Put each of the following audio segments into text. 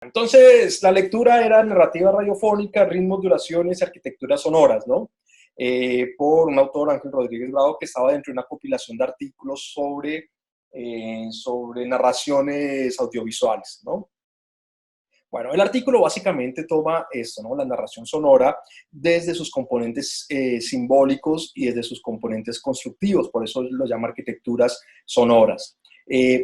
Entonces, la lectura era narrativa radiofónica, ritmos, duraciones y arquitecturas sonoras, ¿no? Por un autor, Ángel Rodríguez Bravo, que estaba dentro de una compilación de artículos sobre narraciones audiovisuales, ¿no? Bueno, el artículo básicamente toma esto, ¿no? La narración sonora desde sus componentes simbólicos y desde sus componentes constructivos, por eso lo llama arquitecturas sonoras.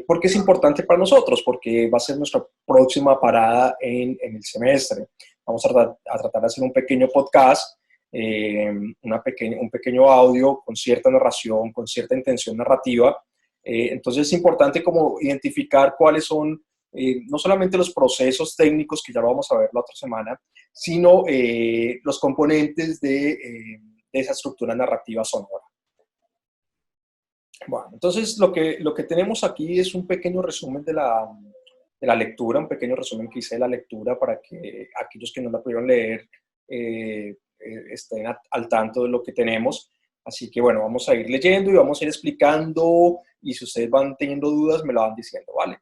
¿Por qué es importante para nosotros? Porque va a ser nuestra próxima parada en el semestre. Vamos a tratar de hacer un pequeño podcast, un pequeño audio con cierta narración, con cierta intención narrativa. Entonces es importante como identificar cuáles son no solamente los procesos técnicos, que ya lo vamos a ver la otra semana, sino los componentes de esa estructura narrativa sonora. Bueno, entonces lo que tenemos aquí es un pequeño resumen de la lectura, un pequeño resumen que hice de la lectura para que aquellos que no la pudieron leer estén al tanto de lo que tenemos. Así que bueno, vamos a ir leyendo y vamos a ir explicando, y si ustedes van teniendo dudas me lo van diciendo, ¿vale?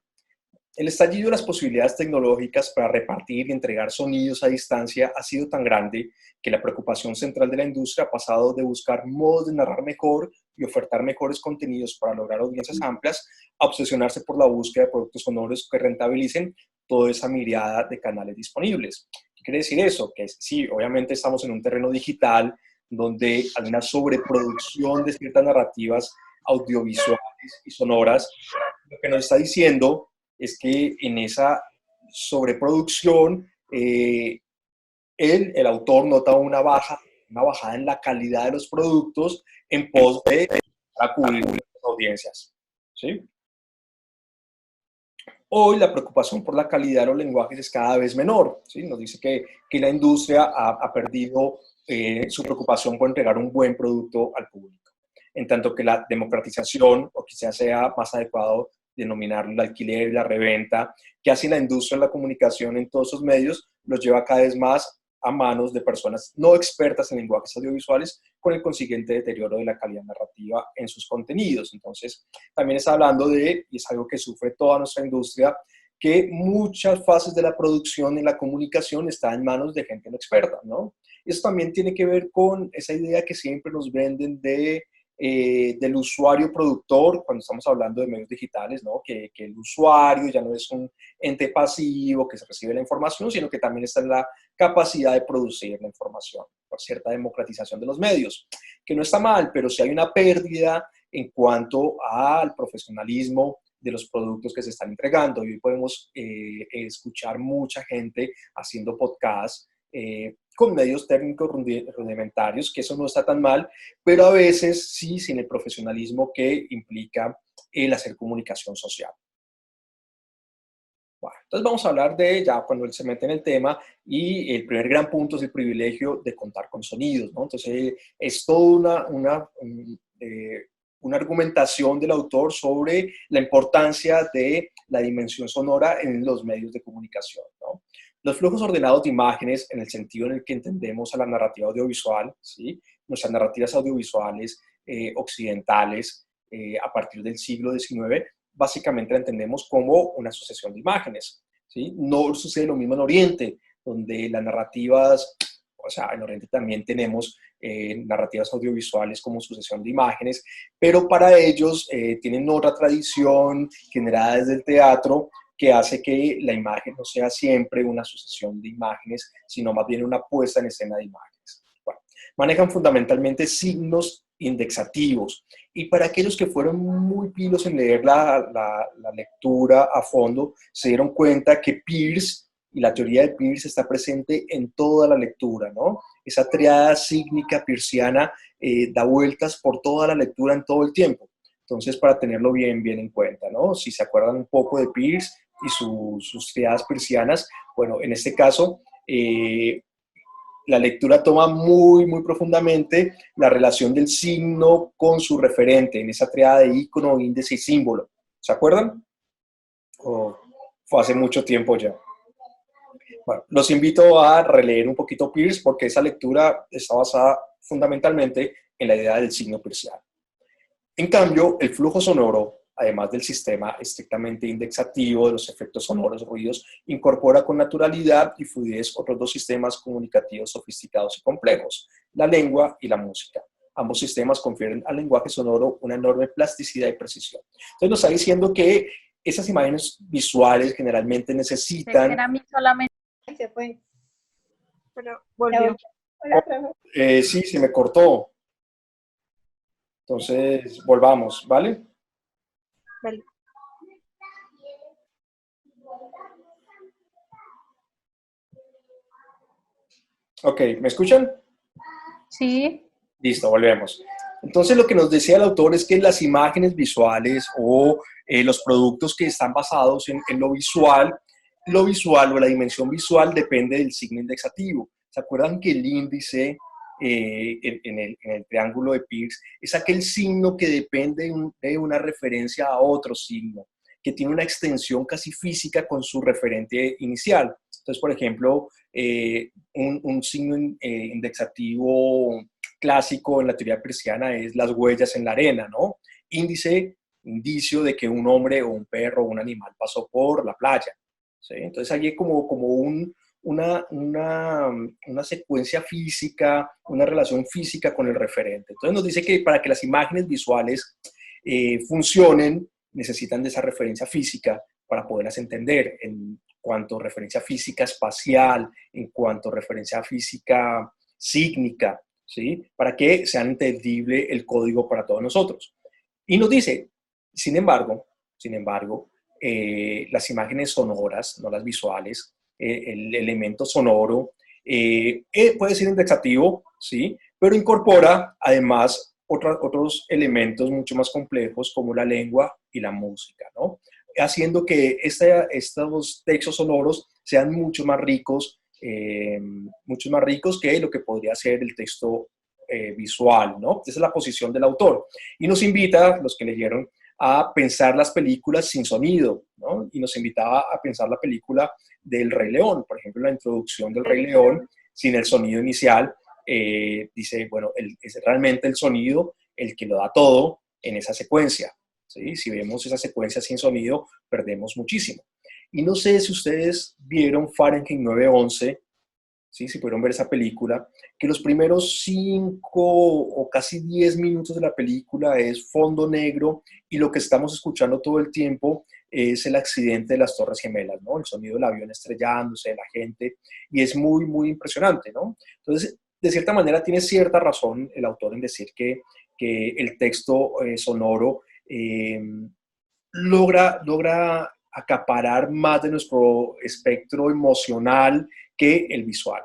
El estallido de las posibilidades tecnológicas para repartir y entregar sonidos a distancia ha sido tan grande que la preocupación central de la industria ha pasado de buscar modos de narrar mejor y ofertar mejores contenidos para lograr audiencias amplias a obsesionarse por la búsqueda de productos sonoros que rentabilicen toda esa mirada de canales disponibles. ¿Qué quiere decir eso? Que sí, obviamente estamos en un terreno digital donde hay una sobreproducción de ciertas narrativas audiovisuales y sonoras. Lo que nos está diciendo es que en esa sobreproducción, el autor nota una bajada en la calidad de los productos en pos de cubrir las audiencias. ¿Sí? Hoy la preocupación por la calidad de los lenguajes es cada vez menor. ¿Sí? Nos dice que la industria ha perdido su preocupación por entregar un buen producto al público. En tanto que la democratización, o quizás sea más adecuado denominarlo el alquiler y la reventa, que hace la industria de la comunicación en todos esos medios, los lleva cada vez más a manos de personas no expertas en lenguajes audiovisuales, con el consiguiente deterioro de la calidad narrativa en sus contenidos. Entonces, también está hablando de, y es algo que sufre toda nuestra industria, que muchas fases de la producción y la comunicación están en manos de gente no experta, ¿no? Eso también tiene que ver con esa idea que siempre nos venden del usuario productor, cuando estamos hablando de medios digitales, ¿no? Que el usuario ya no es un ente pasivo que se recibe la información, sino que también está en la capacidad de producir la información, por cierta democratización de los medios, que no está mal, pero sí hay una pérdida en cuanto al profesionalismo de los productos que se están entregando. Y hoy podemos escuchar mucha gente haciendo podcasts con medios técnicos rudimentarios, que eso no está tan mal, pero a veces sí sin el profesionalismo que implica el hacer comunicación social. Bueno, entonces vamos a hablar de ya cuando él se mete en el tema, y el primer gran punto es el privilegio de contar con sonidos, ¿no? Entonces es toda una argumentación del autor sobre la importancia de la dimensión sonora en los medios de comunicación, ¿no? Los flujos ordenados de imágenes, en el sentido en el que entendemos a la narrativa audiovisual, ¿sí? Nuestras narrativas audiovisuales occidentales a partir del siglo XIX, básicamente la entendemos como una sucesión de imágenes, ¿sí? No sucede lo mismo en Oriente, donde las narrativas, o sea, en Oriente también tenemos narrativas audiovisuales como sucesión de imágenes, pero para ellos tienen otra tradición generada desde el teatro, que hace que la imagen no sea siempre una sucesión de imágenes, sino más bien una puesta en escena de imágenes. Bueno, manejan fundamentalmente signos indexativos, y para aquellos que fueron muy pilos en leer la lectura a fondo, se dieron cuenta que Peirce y la teoría de Peirce está presente en toda la lectura, ¿no? Esa triada sígnica peirciana da vueltas por toda la lectura en todo el tiempo. Entonces, para tenerlo bien en cuenta, ¿no? Si se acuerdan un poco de Peirce y sus triadas peircianas, bueno, en este caso, la lectura toma muy profundamente la relación del signo con su referente, en esa triada de ícono, índice y símbolo. ¿Se acuerdan? ¿O fue hace mucho tiempo ya? Bueno, los invito a releer un poquito Peirce, porque esa lectura está basada fundamentalmente en la idea del signo peirciano. En cambio, el flujo sonoro además del sistema estrictamente indexativo de los efectos sonoros, ruidos, incorpora con naturalidad y fluidez otros dos sistemas comunicativos sofisticados y complejos, la lengua y la música. Ambos sistemas confieren al lenguaje sonoro una enorme plasticidad y precisión. Entonces nos está diciendo que esas imágenes visuales generalmente necesitan... Era a mí solamente. Se fue. Pero volvió. Sí, se me cortó. Entonces, volvamos, ¿vale? Vale. Ok, ¿me escuchan? Sí. Listo, volvemos. Entonces, lo que nos decía el autor es que las imágenes visuales o los productos que están basados en lo visual o la dimensión visual depende del signo indexativo. ¿Se acuerdan que el índice en el triángulo de Peirce es aquel signo que depende de una referencia a otro signo, que tiene una extensión casi física con su referente inicial? Entonces, por ejemplo, un signo indexativo clásico en la teoría peirciana es las huellas en la arena, ¿no? Indicio de que un hombre o un perro o un animal pasó por la playa, ¿sí? Entonces hay como una secuencia física, una relación física con el referente. Entonces nos dice que para que las imágenes visuales funcionen, necesitan de esa referencia física para poderlas entender en cuanto a referencia física espacial, en cuanto a referencia física sígnica, ¿sí? Para que sea entendible el código para todos nosotros. Y nos dice, sin embargo, las imágenes sonoras, no las visuales, el elemento sonoro puede ser indexativo, ¿sí? Pero incorpora además otros elementos mucho más complejos como la lengua y la música, ¿no? Haciendo que estos textos sonoros sean mucho más ricos que lo que podría ser el texto visual, ¿no? Esa es la posición del autor. Y nos invita, los que leyeron, a pensar las películas sin sonido, ¿no? Y nos invitaba a pensar la película del Rey León, por ejemplo, la introducción del Rey León sin el sonido inicial, dice, bueno, es realmente el sonido el que lo da todo en esa secuencia, ¿sí? Si vemos esa secuencia sin sonido, perdemos muchísimo. Y no sé si ustedes vieron Fahrenheit 9/11, ¿sí? Si pudieron ver esa película, que los primeros 5 o casi 10 minutos de la película es fondo negro y lo que estamos escuchando todo el tiempo es el accidente de las Torres Gemelas, ¿no? El sonido del avión estrellándose, de la gente, y es muy, muy impresionante, ¿no? Entonces, de cierta manera tiene cierta razón el autor en decir que el texto sonoro logra acaparar más de nuestro espectro emocional que el visual.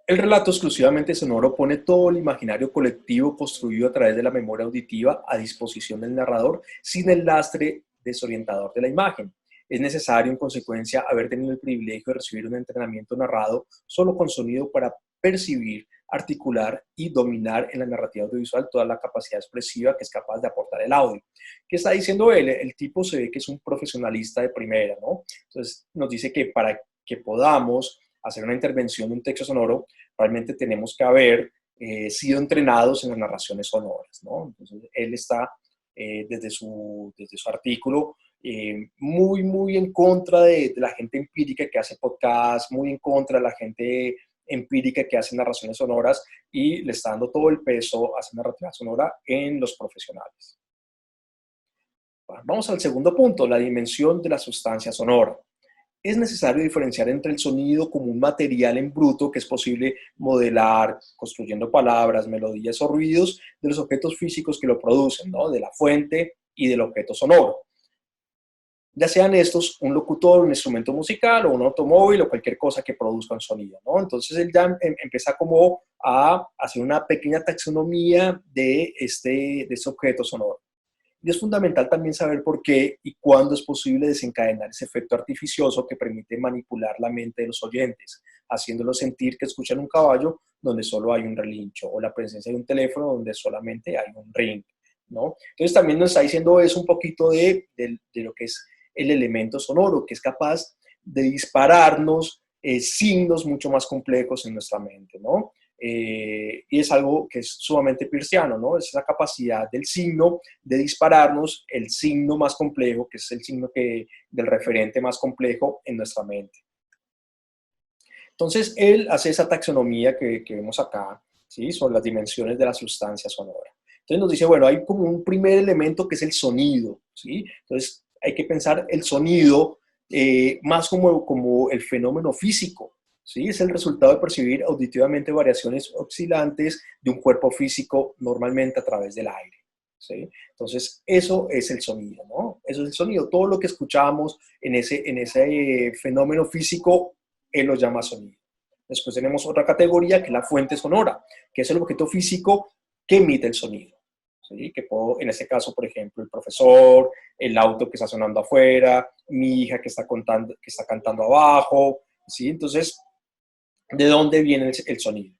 El relato exclusivamente sonoro pone todo el imaginario colectivo construido a través de la memoria auditiva a disposición del narrador sin el lastre desorientador de la imagen. Es necesario, en consecuencia, haber tenido el privilegio de recibir un entrenamiento narrado solo con sonido para percibir, articular y dominar en la narrativa audiovisual toda la capacidad expresiva que es capaz de aportar el audio. ¿Qué está diciendo él? El tipo se ve que es un profesionalista de primera, ¿no? Entonces nos dice que para que podamos hacer una intervención de un texto sonoro, realmente tenemos que haber sido entrenados en las narraciones sonoras, ¿no? Entonces él está desde su artículo muy, muy en contra de la gente empírica que hace podcast, muy en contra de la gente empírica que hace narraciones sonoras y le está dando todo el peso a esa narrativa sonora en los profesionales. Vamos al segundo punto, la dimensión de la sustancia sonora. Es necesario diferenciar entre el sonido como un material en bruto que es posible modelar, construyendo palabras, melodías o ruidos, de los objetos físicos que lo producen, ¿no? De la fuente y del objeto sonoro. Ya sean estos un locutor, un instrumento musical o un automóvil o cualquier cosa que produzca un sonido, ¿no? Entonces él ya empieza como a hacer una pequeña taxonomía de este objeto sonoro. Y es fundamental también saber por qué y cuándo es posible desencadenar ese efecto artificioso que permite manipular la mente de los oyentes, haciéndolos sentir que escuchan un caballo donde solo hay un relincho o la presencia de un teléfono donde solamente hay un ring, ¿no? Entonces también nos está diciendo eso un poquito de lo que es el elemento sonoro, que es capaz de dispararnos signos mucho más complejos en nuestra mente, ¿no? y es algo que es sumamente peirciano, ¿no? Es esa capacidad del signo de dispararnos el signo más complejo, que es el signo del referente más complejo en nuestra mente. Entonces, él hace esa taxonomía que vemos acá, ¿sí? Sobre las dimensiones de la sustancia sonora. Entonces nos dice, bueno, hay como un primer elemento que es el sonido, ¿sí? Entonces, hay que pensar el sonido más como el fenómeno físico, ¿sí? Es el resultado de percibir auditivamente variaciones oscilantes de un cuerpo físico normalmente a través del aire, ¿sí? Entonces, eso es el sonido, ¿no? Eso es el sonido. Todo lo que escuchamos en ese fenómeno físico, él lo llama sonido. Después tenemos otra categoría que es la fuente sonora, que es el objeto físico que emite el sonido. ¿Sí? Que puedo, en este caso, por ejemplo, el profesor, el auto que está sonando afuera, mi hija que está cantando abajo, ¿sí? Entonces, ¿de dónde viene el sonido?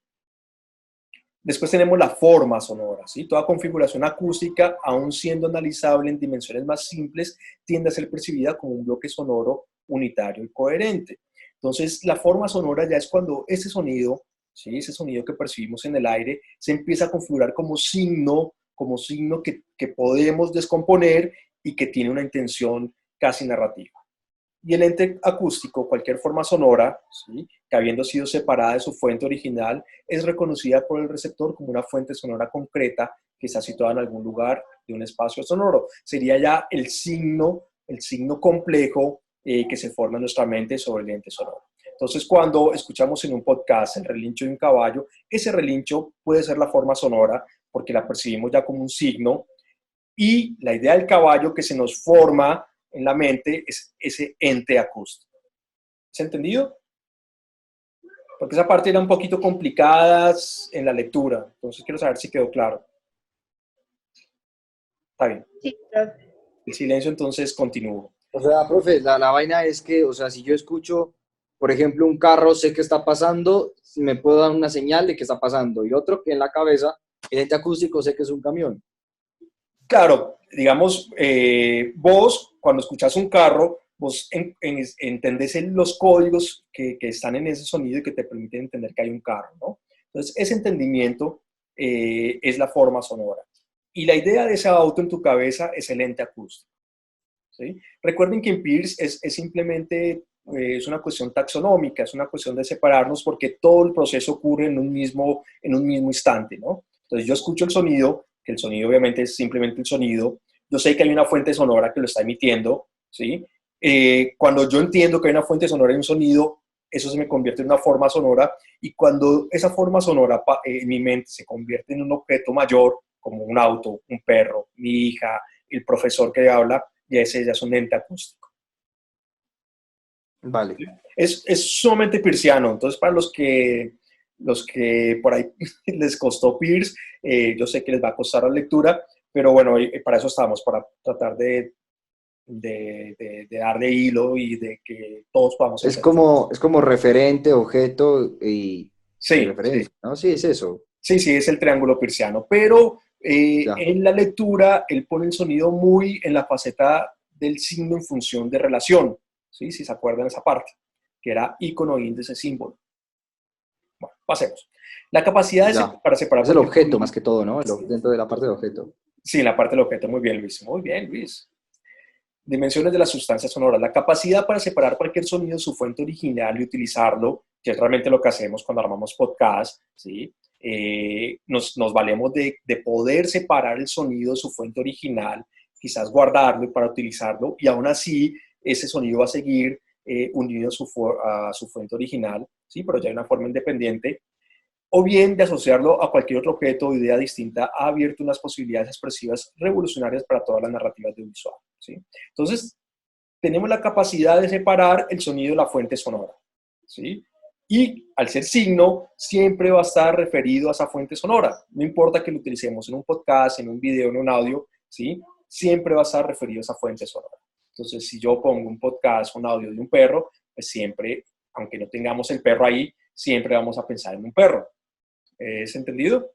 Después tenemos la forma sonora, ¿sí? Toda configuración acústica, aun siendo analizable en dimensiones más simples, tiende a ser percibida como un bloque sonoro unitario y coherente. Entonces, la forma sonora ya es cuando ese sonido, ¿sí? Ese sonido que percibimos en el aire, se empieza a configurar como signo que podemos descomponer y que tiene una intención casi narrativa. Y el ente acústico, cualquier forma sonora, ¿sí? Que habiendo sido separada de su fuente original, es reconocida por el receptor como una fuente sonora concreta que está situada en algún lugar de un espacio sonoro. Sería ya el signo complejo que se forma en nuestra mente sobre el ente sonoro. Entonces, cuando escuchamos en un podcast el relincho de un caballo, ese relincho puede ser la forma sonora porque la percibimos ya como un signo, y la idea del caballo que se nos forma en la mente es ese ente acústico. ¿Se ha entendido? Porque esa parte era un poquito complicada en la lectura, entonces quiero saber si quedó claro. Está bien. Sí, profe. El silencio entonces continúo. O sea, profe, la vaina es que, o sea, si yo escucho, por ejemplo, un carro, sé que está pasando, me puedo dar una señal de que está pasando, y otro que en la cabeza, el ente acústico, sé que es un camión. Claro, digamos, vos cuando escuchas un carro, vos entendés los códigos que están en ese sonido y que te permiten entender que hay un carro, ¿no? Entonces, ese entendimiento es la forma sonora. Y la idea de ese auto en tu cabeza es el ente acústico, ¿sí? Recuerden que en Peirce es simplemente es una cuestión taxonómica, es una cuestión de separarnos porque todo el proceso ocurre en un mismo instante, ¿no? Entonces yo escucho el sonido, que el sonido obviamente es simplemente el sonido, yo sé que hay una fuente sonora que lo está emitiendo, ¿sí? Cuando yo entiendo que hay una fuente sonora y un sonido, eso se me convierte en una forma sonora, y cuando esa forma sonora en mi mente se convierte en un objeto mayor, como un auto, un perro, mi hija, el profesor que habla, y ese ya es un ente acústico. Vale. Es sumamente peirciano, entonces para los que por ahí les costó Peirce, yo sé que les va a costar la lectura, pero bueno, para eso estamos, para tratar de darle hilo y de que todos podamos Es entender. como referente, objeto y Sí, sí, referencia, ¿no? Sí, es eso. sí, sí, es el triángulo peirciano, pero Ya. en la lectura él pone el sonido muy en la faceta del signo en función de relación, ¿sí? Si se acuerdan esa parte, que era icono, índice, símbolo. Bueno, pasemos. La capacidad Ya. para separar Es el cualquier objeto sonido. más que todo, ¿no? Dentro de la parte del objeto. Sí, la parte del objeto. Muy bien, Luis. Muy bien, Luis. Dimensiones de la sustancia sonora. La capacidad para separar cualquier sonido de su fuente original y utilizarlo, que es realmente lo que hacemos cuando armamos podcast, ¿sí? Nos valemos de poder separar el sonido de su fuente original, quizás guardarlo para utilizarlo, y aún así ese sonido va a seguir unido a su fuente original, ¿sí? Pero ya de una forma independiente, o bien de asociarlo a cualquier otro objeto o idea distinta, ha abierto unas posibilidades expresivas revolucionarias para todas las narrativas de visual, ¿sí? Entonces, tenemos la capacidad de separar el sonido de la fuente sonora, ¿sí? Y al ser signo, siempre va a estar referido a esa fuente sonora. No importa que lo utilicemos en un podcast, en un video, en un audio, ¿sí? Siempre va a estar referido a esa fuente sonora. Entonces, si yo pongo un podcast, un audio de un perro, pues siempre, aunque no tengamos el perro ahí, siempre vamos a pensar en un perro. ¿Es entendido?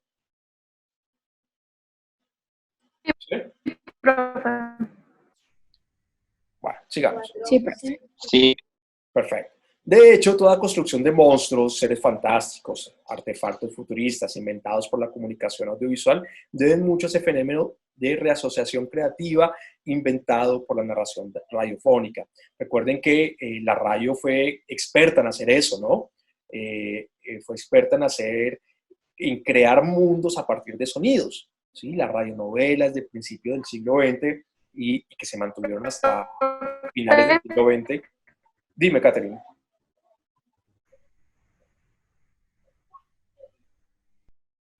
¿Sí? Profe. Bueno, sigamos. Sí, profe. Sí, Perfecto. De hecho, toda construcción de monstruos, seres fantásticos, artefactos futuristas inventados por la comunicación audiovisual deben mucho a ese fenómeno de reasociación creativa inventado por la narración radiofónica. Recuerden que la radio fue experta en hacer eso, ¿no? Fue experta en crear mundos a partir de sonidos, ¿sí? Las radionovelas del principio del siglo XX y que se mantuvieron hasta finales del siglo XX. Dime, Catherine.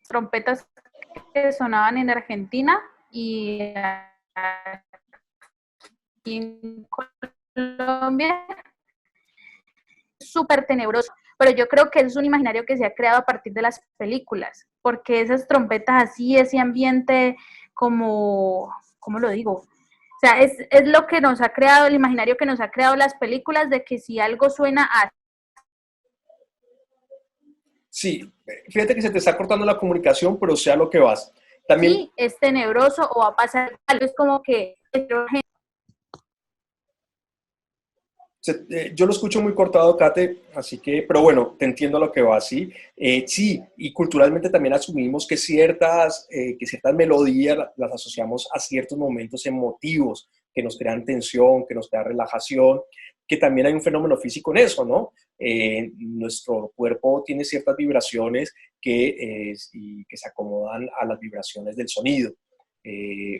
Trompetas que sonaban en Argentina y aquí en Colombia, súper tenebroso, pero yo creo que es un imaginario que se ha creado a partir de las películas, porque esas trompetas así, ese ambiente como, ¿cómo lo digo? O sea, es lo que nos ha creado, el imaginario que nos ha creado las películas de que si algo suena a... Sí, fíjate que se te está cortando la comunicación, pero sea lo que vas. También Sí, es tenebroso o va a pasar algo, es como que... yo lo escucho muy cortado, Kate, así que, pero bueno, te entiendo a lo que va, ¿sí? Sí, y culturalmente también asumimos que ciertas melodías las asociamos a ciertos momentos emotivos que nos crean tensión, que nos crean relajación, que también hay un fenómeno físico en eso, ¿no? Nuestro cuerpo tiene ciertas vibraciones que se acomodan a las vibraciones del sonido.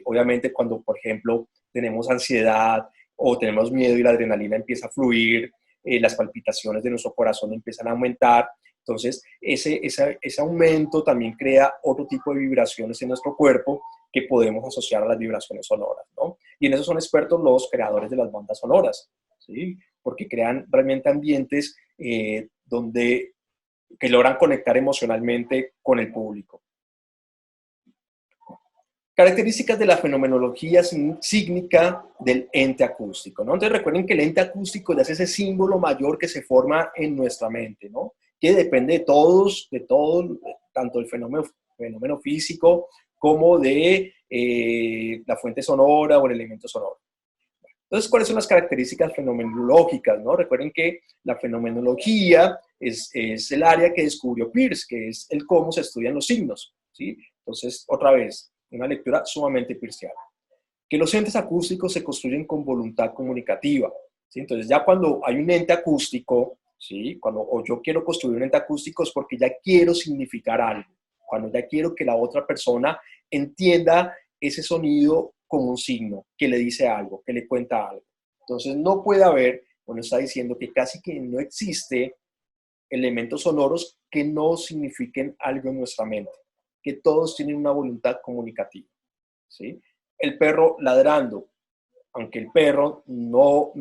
Obviamente cuando, por ejemplo, tenemos ansiedad, o tenemos miedo y la adrenalina empieza a fluir, las palpitaciones de nuestro corazón empiezan a aumentar. Entonces, ese aumento también crea otro tipo de vibraciones en nuestro cuerpo que podemos asociar a las vibraciones sonoras, ¿no? Y en eso son expertos los creadores de las bandas sonoras, ¿sí? Porque crean realmente ambientes que logran conectar emocionalmente con el público. Características de la fenomenología sígnica del ente acústico, ¿no? Entonces recuerden que el ente acústico es ese símbolo mayor que se forma en nuestra mente, ¿no? Que depende de todo, tanto del fenómeno físico como de la fuente sonora o el elemento sonoro. Entonces, ¿cuáles son las características fenomenológicas, no? Recuerden que la fenomenología es el área que descubrió Peirce, que es el cómo se estudian los signos, ¿sí? Entonces, otra vez, una lectura sumamente peirciana. Que los entes acústicos se construyen con voluntad comunicativa, ¿sí? Entonces, ya cuando hay un ente acústico, ¿sí? O yo quiero construir un ente acústico es porque ya quiero significar algo, cuando ya quiero que la otra persona entienda ese sonido como un signo, que le dice algo, que le cuenta algo. Entonces, no puede haber, bueno, está diciendo que casi que no existe elementos sonoros que no signifiquen algo en nuestra mente, que todos tienen una voluntad comunicativa, ¿sí? El perro ladrando, aunque el perro no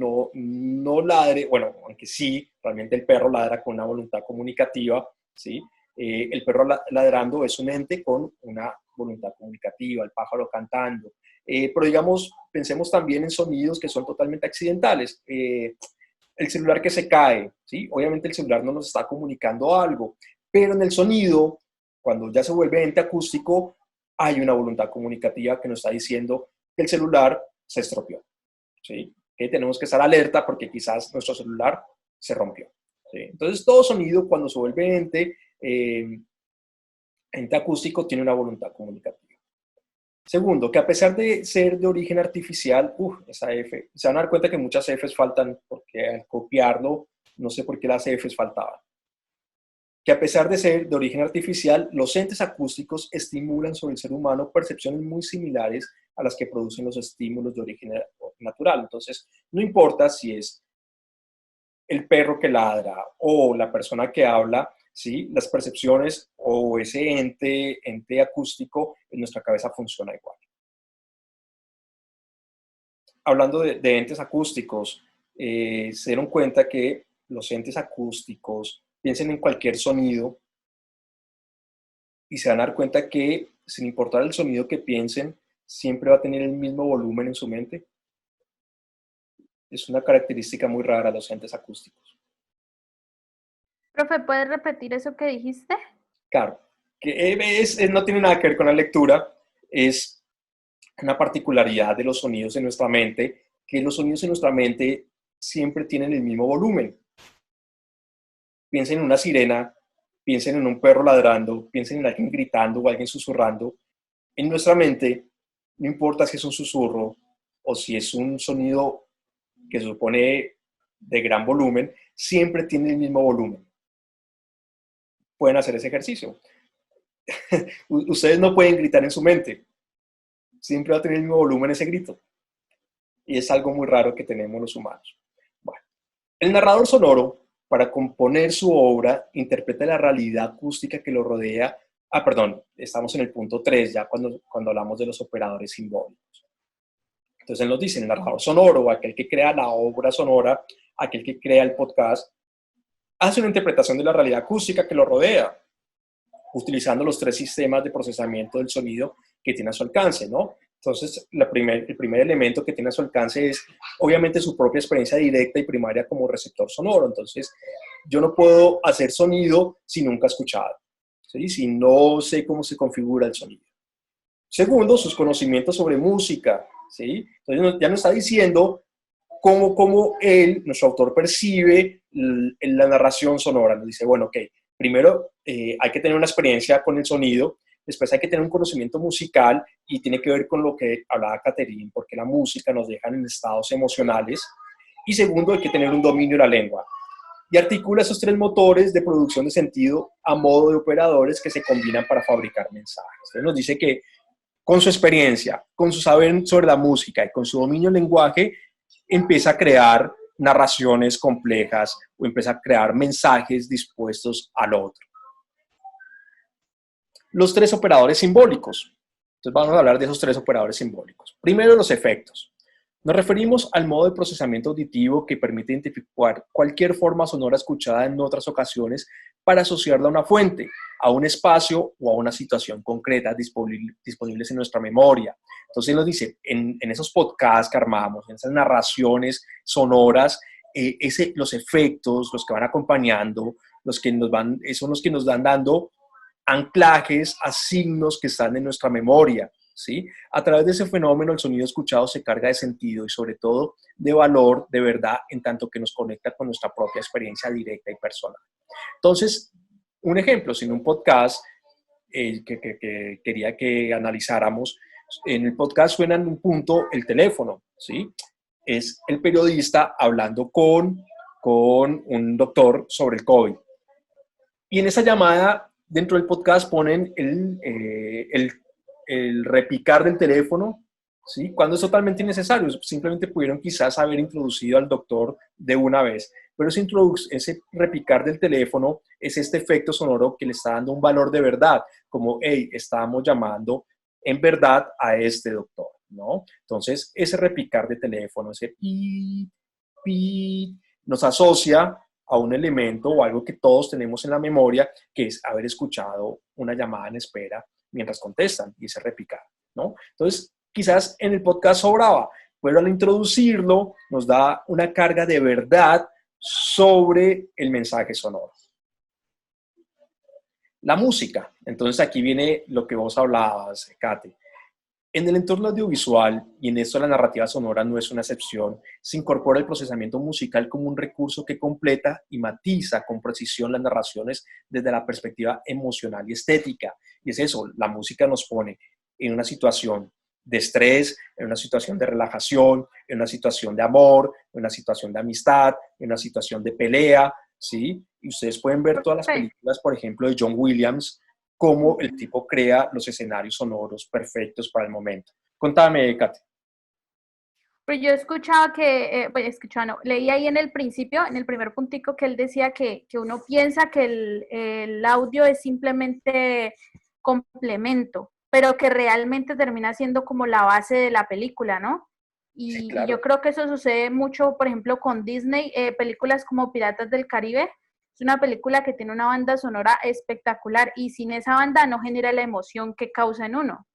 ladre, bueno, aunque sí, realmente el perro ladra con una voluntad comunicativa, ¿sí? El perro ladrando es un ente con una voluntad comunicativa, el pájaro cantando. Pero digamos, pensemos también en sonidos que son totalmente accidentales. El celular que se cae, ¿sí? Obviamente el celular no nos está comunicando algo, pero en el sonido, cuando ya se vuelve ente acústico, hay una voluntad comunicativa que nos está diciendo que el celular se estropeó, ¿sí? Que tenemos que estar alerta porque quizás nuestro celular se rompió, ¿sí? Entonces, todo sonido cuando se vuelve ente acústico tiene una voluntad comunicativa. Segundo, que a pesar de ser de origen artificial, esa F, se van a dar cuenta que muchas Fs faltan porque al copiarlo, no sé por qué las Fs faltaban. Que a pesar de ser de origen artificial, los entes acústicos estimulan sobre el ser humano percepciones muy similares a las que producen los estímulos de origen natural. Entonces, no importa si es el perro que ladra o la persona que habla, ¿sí? Las percepciones o ese ente acústico en nuestra cabeza funciona igual. Hablando de entes acústicos, se dieron cuenta que los entes acústicos piensen en cualquier sonido y se van a dar cuenta que sin importar el sonido que piensen, siempre va a tener el mismo volumen en su mente. Es una característica muy rara de los entes acústicos. Profe, ¿puedes repetir eso que dijiste? Claro, que no tiene nada que ver con la lectura, es una particularidad de los sonidos en nuestra mente, que los sonidos en nuestra mente siempre tienen el mismo volumen. piensen en una sirena, piensen en un perro ladrando, piensen en alguien gritando o alguien susurrando. En nuestra mente, no importa si es un susurro o si es un sonido que se supone de gran volumen, siempre tiene el mismo volumen. Pueden hacer ese ejercicio. Ustedes no pueden gritar en su mente. Siempre va a tener el mismo volumen ese grito. Y es algo muy raro que tenemos los humanos. Bueno, el narrador sonoro, para componer su obra, interpreta la realidad acústica que lo rodea. Perdón, estamos en el punto 3, ya cuando hablamos de los operadores simbólicos. Entonces él nos dice, el narrador sonoro, aquel que crea la obra sonora, aquel que crea el podcast, hace una interpretación de la realidad acústica que lo rodea, utilizando los 3 sistemas de procesamiento del sonido que tiene a su alcance, ¿no? Entonces, el primer elemento que tiene a su alcance es, obviamente, su propia experiencia directa y primaria como receptor sonoro. Entonces, yo no puedo hacer sonido si nunca he escuchado, ¿sí? Si no sé cómo se configura el sonido. Segundo, sus conocimientos sobre música, ¿sí? Entonces, ya nos está diciendo cómo él, nuestro autor, percibe la narración sonora. Nos dice, bueno, ok, primero hay que tener una experiencia con el sonido, después hay que tener un conocimiento musical y tiene que ver con lo que hablaba Catherine, porque la música nos deja en estados emocionales. Y segundo, hay que tener un dominio de la lengua. Y articula esos 3 motores de producción de sentido a modo de operadores que se combinan para fabricar mensajes. Entonces nos dice que con su experiencia, con su saber sobre la música y con su dominio del lenguaje, empieza a crear narraciones complejas o empieza a crear mensajes dispuestos al otro. Los 3 operadores simbólicos. Entonces vamos a hablar de esos 3 operadores simbólicos. Primero, los efectos. Nos referimos al modo de procesamiento auditivo que permite identificar cualquier forma sonora escuchada en otras ocasiones para asociarla a una fuente, a un espacio o a una situación concreta disponibles en nuestra memoria. Entonces nos dice, en esos podcasts que armamos, en esas narraciones sonoras, los efectos, los que van acompañando, son los que nos van dando anclajes a signos que están en nuestra memoria, ¿sí? A través de ese fenómeno, el sonido escuchado se carga de sentido y sobre todo de valor, de verdad, en tanto que nos conecta con nuestra propia experiencia directa y personal. Entonces, un ejemplo, si en un podcast que quería que analizáramos, en el podcast suena en un punto el teléfono, ¿sí? Es el periodista hablando con un doctor sobre el COVID. Y en esa llamada, dentro del podcast ponen el repicar del teléfono, ¿sí? Cuando es totalmente innecesario. Simplemente pudieron quizás haber introducido al doctor de una vez. Pero ese repicar del teléfono es este efecto sonoro que le está dando un valor de verdad, como, hey, estábamos llamando en verdad a este doctor, ¿no? Entonces, ese repicar de teléfono, ese pi, pi, nos asocia a un elemento o algo que todos tenemos en la memoria, que es haber escuchado una llamada en espera mientras contestan y ese repicar, ¿no? Entonces, quizás en el podcast sobraba, pero al introducirlo nos da una carga de verdad sobre el mensaje sonoro. La música. Entonces aquí viene lo que vos hablabas, Kate. En el entorno audiovisual, y en esto la narrativa sonora no es una excepción, se incorpora el procesamiento musical como un recurso que completa y matiza con precisión las narraciones desde la perspectiva emocional y estética. Y es eso, la música nos pone en una situación de estrés, en una situación de relajación, en una situación de amor, en una situación de amistad, en una situación de pelea, ¿sí? Y ustedes pueden ver todas las películas, por ejemplo, de John Williams, cómo el tipo crea los escenarios sonoros perfectos para el momento. Contame, Kate. Pero yo escuchaba no, leí ahí en el principio, en el primer puntico, que él decía que uno piensa que el audio es simplemente complemento, pero que realmente termina siendo como la base de la película, ¿no? Sí, Y claro. yo creo que eso sucede mucho, por ejemplo, con Disney, películas como Piratas del Caribe. Es una película que tiene una banda sonora espectacular y sin esa banda no genera la emoción que causa en uno.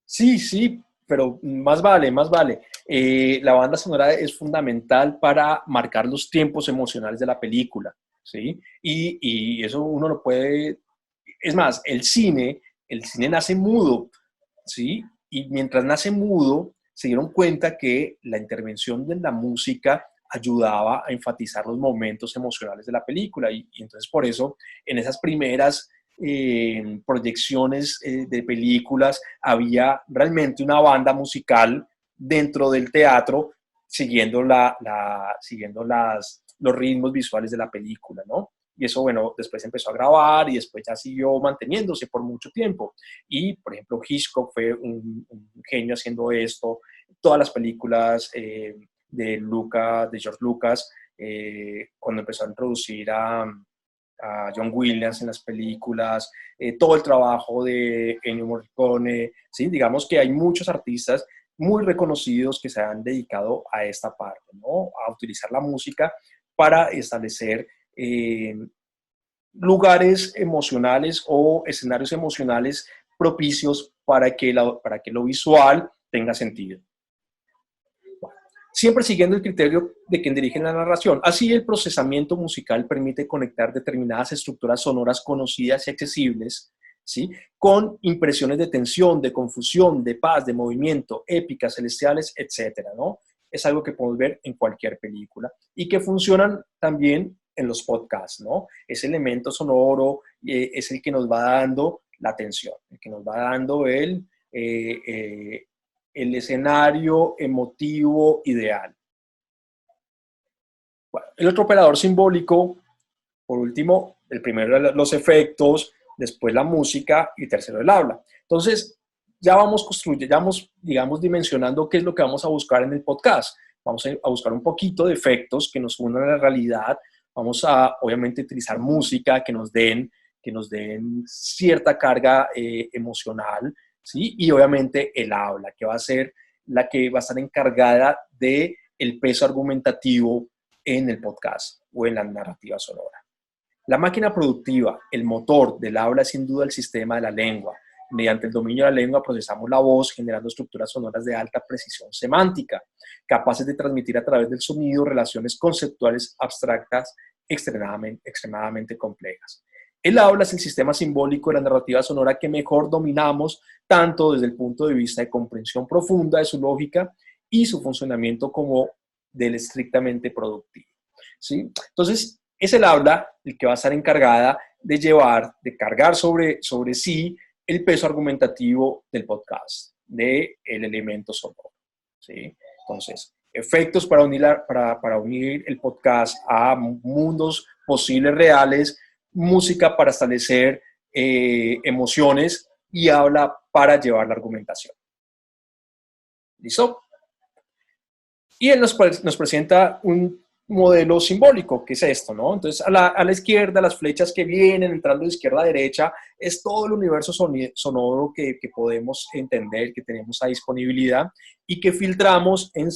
Sí, sí, pero más vale, más vale. La banda sonora es fundamental para marcar los tiempos emocionales de la película, ¿sí? Y eso uno lo puede... Es más, el cine nace mudo, ¿sí? Y mientras nace mudo, se dieron cuenta que la intervención de la música ayudaba a enfatizar los momentos emocionales de la película. Y entonces por eso en esas primeras proyecciones de películas había realmente una banda musical dentro del teatro siguiendo, siguiendo los ritmos visuales de la película, ¿no? Y eso, bueno, después empezó a grabar y después ya siguió manteniéndose por mucho tiempo. Y, por ejemplo, Hitchcock fue un genio haciendo esto. Todas las películas de George Lucas, cuando empezó a introducir a John Williams en las películas, todo el trabajo de Ennio Morricone, ¿sí? Digamos que hay muchos artistas muy reconocidos que se han dedicado a esta parte, ¿no? A utilizar la música para establecer lugares emocionales o escenarios emocionales propicios para que lo visual tenga sentido. Siempre siguiendo el criterio de quien dirige la narración. Así, el procesamiento musical permite conectar determinadas estructuras sonoras conocidas y accesibles, ¿sí?, con impresiones de tensión, de confusión, de paz, de movimiento, épicas, celestiales, etcétera, ¿no? Es algo que podemos ver en cualquier película y que funcionan también en los podcasts, ¿no? Ese elemento sonoro es el que nos va dando la tensión, el que nos va dando el escenario emotivo ideal. Bueno, el otro operador simbólico, por último, el primero los efectos, después la música y tercero el habla. Entonces, ya vamos construyendo, ya vamos, digamos, dimensionando qué es lo que vamos a buscar en el podcast. Vamos a buscar un poquito de efectos que nos unan a la realidad. Vamos a, obviamente, utilizar música que nos den cierta carga emocional, ¿sí? Y obviamente el habla, que va a ser la que va a estar encargada del peso argumentativo en el podcast o en la narrativa sonora. La máquina productiva, el motor del habla, es sin duda el sistema de la lengua. Mediante el dominio de la lengua procesamos la voz, generando estructuras sonoras de alta precisión semántica, capaces de transmitir a través del sonido relaciones conceptuales abstractas extremadamente complejas. El habla es el sistema simbólico de la narrativa sonora que mejor dominamos, tanto desde el punto de vista de comprensión profunda de su lógica y su funcionamiento como del estrictamente productivo, ¿sí? Entonces, es el habla el que va a estar encargada de cargar sobre sí el peso argumentativo del podcast, del elemento sonoro, ¿sí? Entonces, efectos para unir el podcast a mundos posibles reales, música para establecer emociones y habla para llevar la argumentación. ¿Listo? Y él nos presenta un modelo simbólico, que es esto, ¿no? Entonces, a la izquierda, las flechas que vienen entrando de izquierda a derecha, es todo el universo sonoro que podemos entender, que tenemos a disponibilidad y que filtramos en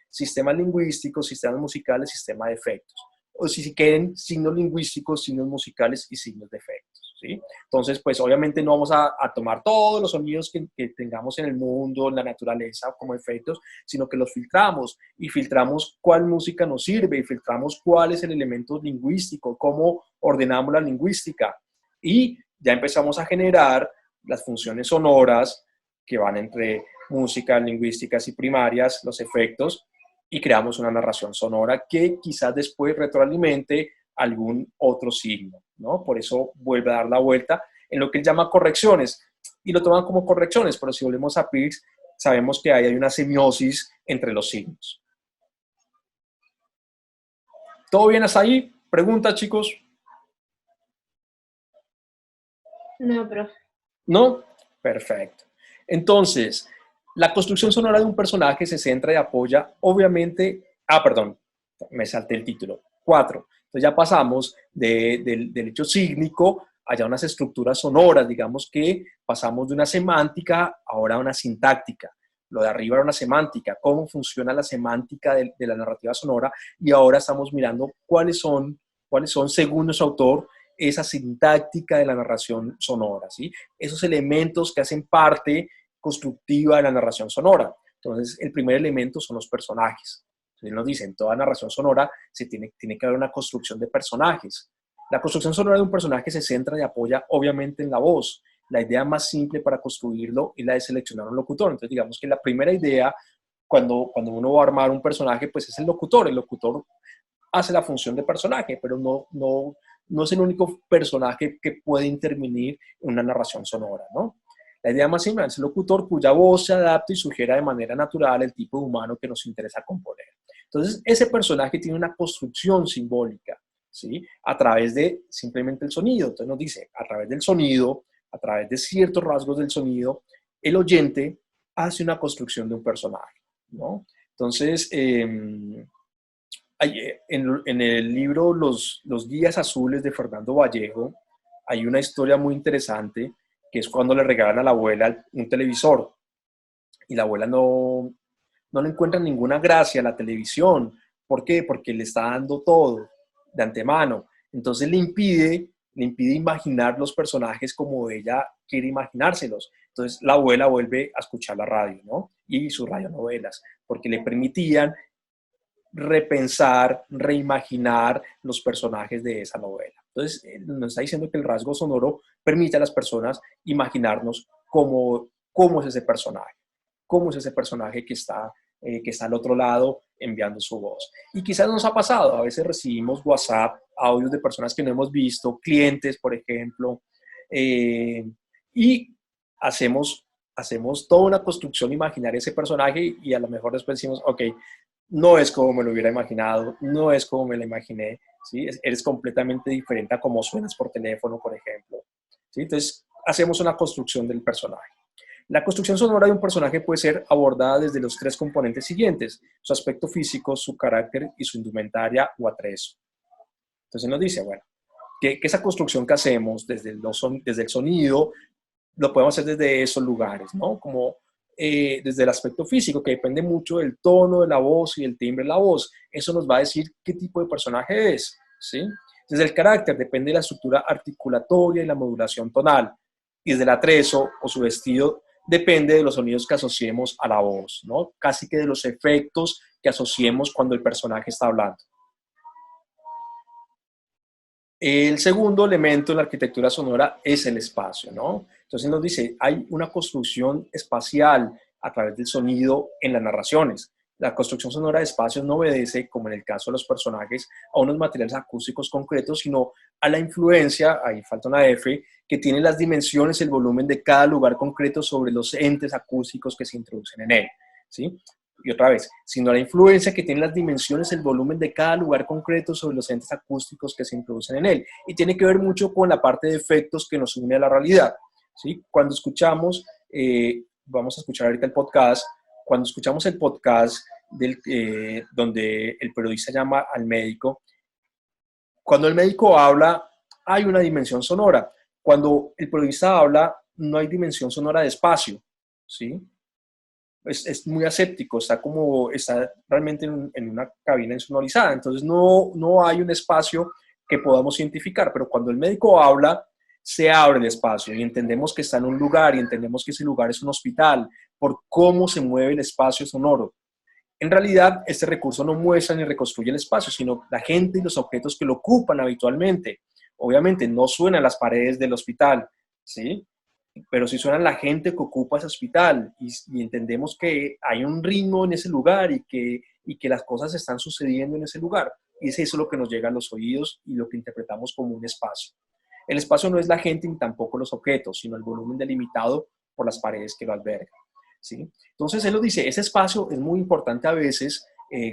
sistemas lingüísticos, sistemas musicales, sistema de efectos. O si quieren, signos lingüísticos, signos musicales y signos de efectos, ¿sí? Entonces, pues obviamente no vamos a tomar todos los sonidos que tengamos en el mundo, en la naturaleza, como efectos, sino que los filtramos y filtramos cuál música nos sirve y filtramos cuál es el elemento lingüístico, cómo ordenamos la lingüística. Y ya empezamos a generar las funciones sonoras que van entre música, lingüísticas y primarias, los efectos, y creamos una narración sonora que quizás después retroalimente algún otro signo, ¿no? Por eso vuelve a dar la vuelta en lo que él llama correcciones, y lo toman como correcciones, pero si volvemos a Peirce, sabemos que hay una semiosis entre los signos. ¿Todo bien hasta ahí? ¿Preguntas, chicos? No, profe. ¿No? Perfecto. Entonces, la construcción sonora de un personaje se centra y apoya, obviamente, perdón, me salté el título, 4. Entonces ya pasamos del hecho sígnico a unas estructuras sonoras, digamos que pasamos de una semántica ahora a una sintáctica. Lo de arriba era una semántica, cómo funciona la semántica de la narrativa sonora, y ahora estamos mirando cuáles son, según nuestro autor, esa sintáctica de la narración sonora, ¿sí? Esos elementos que hacen parte constructiva de la narración sonora. Entonces, el primer elemento son los personajes. Entonces, nos dicen, en toda narración sonora tiene que haber una construcción de personajes. La construcción sonora de un personaje se centra y apoya, obviamente, en la voz. La idea más simple para construirlo es la de seleccionar un locutor. Entonces, digamos que la primera idea cuando uno va a armar un personaje, pues es el locutor hace la función de personaje, pero no es el único personaje que puede intervenir en una narración sonora, ¿no? La idea más simple es el locutor cuya voz se adapta y sugiera de manera natural el tipo de humano que nos interesa componer. Entonces, ese personaje tiene una construcción simbólica, ¿sí? A través de simplemente el sonido. Entonces nos dice, a través del sonido, a través de ciertos rasgos del sonido, el oyente hace una construcción de un personaje, ¿no? Entonces, en el libro Los Guías Azules de Fernando Vallejo, hay una historia muy interesante que es cuando le regalan a la abuela un televisor y la abuela no le encuentra ninguna gracia a la televisión. ¿Por qué? Porque le está dando todo de antemano. Entonces le impide imaginar los personajes como ella quiere imaginárselos. Entonces la abuela vuelve a escuchar la radio, ¿no? Y sus radionovelas, porque le permitían repensar, reimaginar los personajes de esa novela. Entonces, nos está diciendo que el rasgo sonoro permite a las personas imaginarnos cómo es ese personaje que está al otro lado enviando su voz. Y quizás nos ha pasado, a veces recibimos WhatsApp, audios de personas que no hemos visto, clientes, por ejemplo, y hacemos toda una construcción imaginaria de ese personaje y a lo mejor después decimos, ok, no es como me lo hubiera imaginado, no es como me lo imaginé, ¿sí? Eres completamente diferente a cómo suenas por teléfono, por ejemplo, ¿sí? Entonces, hacemos una construcción del personaje. La construcción sonora de un personaje puede ser abordada desde los tres componentes siguientes: su aspecto físico, su carácter y su indumentaria o atrezo. Entonces nos dice, bueno, que esa construcción que hacemos desde el sonido, lo podemos hacer desde esos lugares, ¿no? Como desde el aspecto físico, que depende mucho del tono de la voz y el timbre de la voz. Eso nos va a decir qué tipo de personaje es, ¿sí? Desde el carácter depende de la estructura articulatoria y la modulación tonal. Y desde el atrezo o su vestido depende de los sonidos que asociemos a la voz, ¿no? Casi que de los efectos que asociemos cuando el personaje está hablando. El segundo elemento de la arquitectura sonora es el espacio, ¿no? Entonces nos dice, hay una construcción espacial a través del sonido en las narraciones. La construcción sonora de espacios no obedece, como en el caso de los personajes, a unos materiales acústicos concretos, sino a la influencia, ahí falta una F, que tiene las dimensiones, el volumen de cada lugar concreto sobre los entes acústicos que se introducen en él, ¿sí? Y otra vez, sino la influencia que tienen las dimensiones, el volumen de cada lugar concreto sobre los entes acústicos que se introducen en él. Y tiene que ver mucho con la parte de efectos que nos une a la realidad, ¿sí? Cuando escuchamos, vamos a escuchar ahorita el podcast, cuando escuchamos el podcast donde el periodista llama al médico, cuando el médico habla, hay una dimensión sonora. Cuando el periodista habla, no hay dimensión sonora de espacio, ¿sí? Es muy aséptico, está realmente en una cabina insonorizada, entonces no hay un espacio que podamos identificar, pero cuando el médico habla, se abre el espacio y entendemos que está en un lugar y entendemos que ese lugar es un hospital por cómo se mueve el espacio sonoro. En realidad, este recurso no muestra ni reconstruye el espacio, sino la gente y los objetos que lo ocupan habitualmente. Obviamente no suenan las paredes del hospital, ¿sí? Pero sí suena la gente que ocupa ese hospital y entendemos que hay un ritmo en ese lugar y que las cosas están sucediendo en ese lugar. Y es eso lo que nos llega a los oídos y lo que interpretamos como un espacio. El espacio no es la gente ni tampoco los objetos, sino el volumen delimitado por las paredes que lo albergan, ¿sí? Entonces él nos dice, ese espacio es muy importante a veces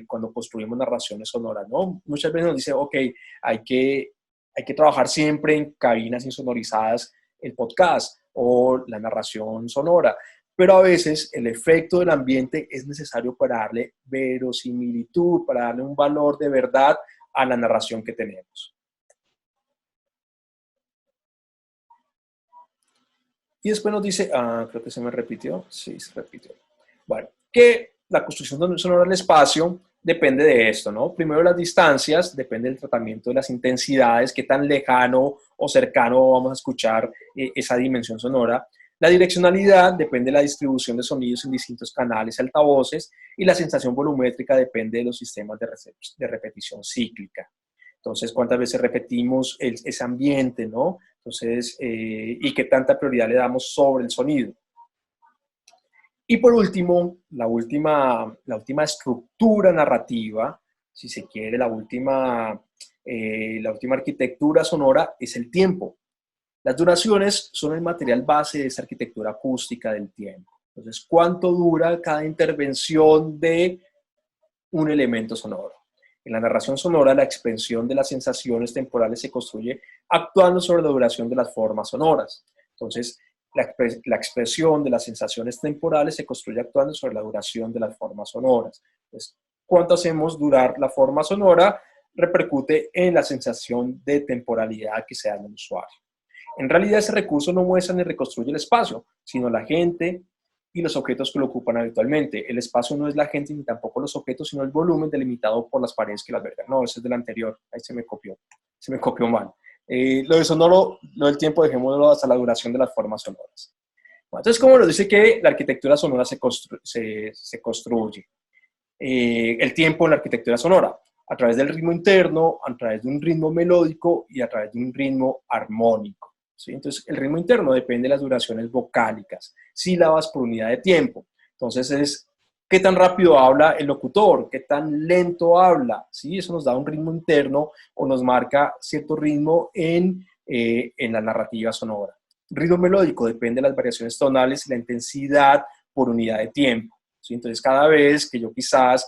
cuando construimos narraciones sonoras, ¿no? Muchas veces nos dice, ok, hay que trabajar siempre en cabinas insonorizadas el podcast o la narración sonora, pero a veces el efecto del ambiente es necesario para darle verosimilitud, para darle un valor de verdad a la narración que tenemos. Y después nos dice, creo que se me repitió, sí, se repitió. Bueno, que la construcción sonora del espacio depende de esto, ¿no? Primero las distancias, depende del tratamiento de las intensidades, qué tan lejano o cercano vamos a escuchar esa dimensión sonora. La direccionalidad depende de la distribución de sonidos en distintos canales y altavoces, y la sensación volumétrica depende de los sistemas de repetición cíclica. Entonces, ¿cuántas veces repetimos ese ambiente, ¿no? Entonces, y qué tanta prioridad le damos sobre el sonido. Y por último, la última estructura narrativa, si se quiere, la última arquitectura sonora es el tiempo. Las duraciones son el material base de esa arquitectura acústica del tiempo. Entonces, ¿cuánto dura cada intervención de un elemento sonoro? En la narración sonora, la expresión de las sensaciones temporales se construye actuando sobre la duración de las formas sonoras. Entonces, la expresión de las sensaciones temporales se construye actuando sobre la duración de las formas sonoras. Entonces, ¿cuánto hacemos durar la forma sonora? Repercute en la sensación de temporalidad que se da en el usuario. En realidad, ese recurso no muestra ni reconstruye el espacio, sino la gente y los objetos que lo ocupan habitualmente. El espacio no es la gente ni tampoco los objetos, sino el volumen delimitado por las paredes que lo albergan. No, ese es del anterior. Ahí se me copió mal. Lo de sonoro, lo del tiempo, dejémoslo hasta la duración de las formas sonoras. Bueno, entonces, ¿cómo nos dice que la arquitectura sonora se construye? El tiempo en la arquitectura sonora, a través del ritmo interno, a través de un ritmo melódico y a través de un ritmo armónico. ¿Sí? Entonces, el ritmo interno depende de las duraciones vocálicas, sílabas por unidad de tiempo. Entonces, es qué tan rápido habla el locutor, qué tan lento habla. ¿Sí? Eso nos da un ritmo interno o nos marca cierto ritmo en la narrativa sonora. Ritmo melódico depende de las variaciones tonales y la intensidad por unidad de tiempo. ¿Sí? Entonces, cada vez que yo quizás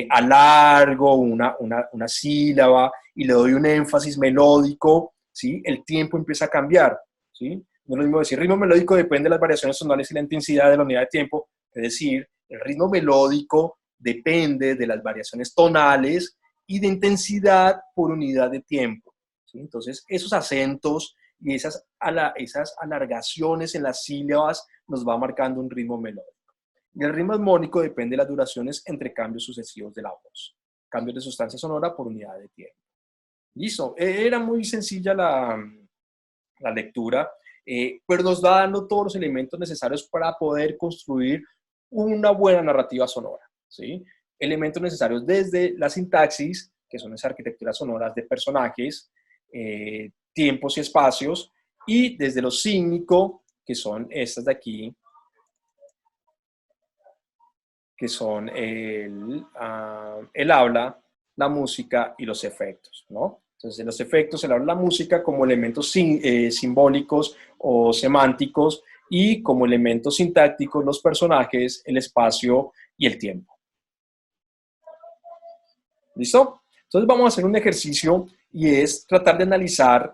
alargo una sílaba y le doy un énfasis melódico, ¿sí? El tiempo empieza a cambiar. ¿Sí? No es lo mismo decir, ritmo melódico depende de las variaciones tonales y la intensidad de la unidad de tiempo. Es decir, el ritmo melódico depende de las variaciones tonales y de intensidad por unidad de tiempo. ¿Sí? Entonces, esos acentos y esas alargaciones en las sílabas nos va marcando un ritmo melódico. Y el ritmo armónico depende de las duraciones entre cambios sucesivos de la voz. Cambios de sustancia sonora por unidad de tiempo. Listo. Era muy sencilla la lectura, pero nos va dando todos los elementos necesarios para poder construir una buena narrativa sonora. ¿Sí? Elementos necesarios desde la sintaxis, que son esas arquitecturas sonoras de personajes, tiempos y espacios, y desde lo sígnico, que son estas de aquí, que son el habla, la música y los efectos, ¿no? Entonces, los efectos, el habla, la música como elementos simbólicos o semánticos y como elementos sintácticos los personajes, el espacio y el tiempo. ¿Listo? Entonces vamos a hacer un ejercicio y es tratar de analizar,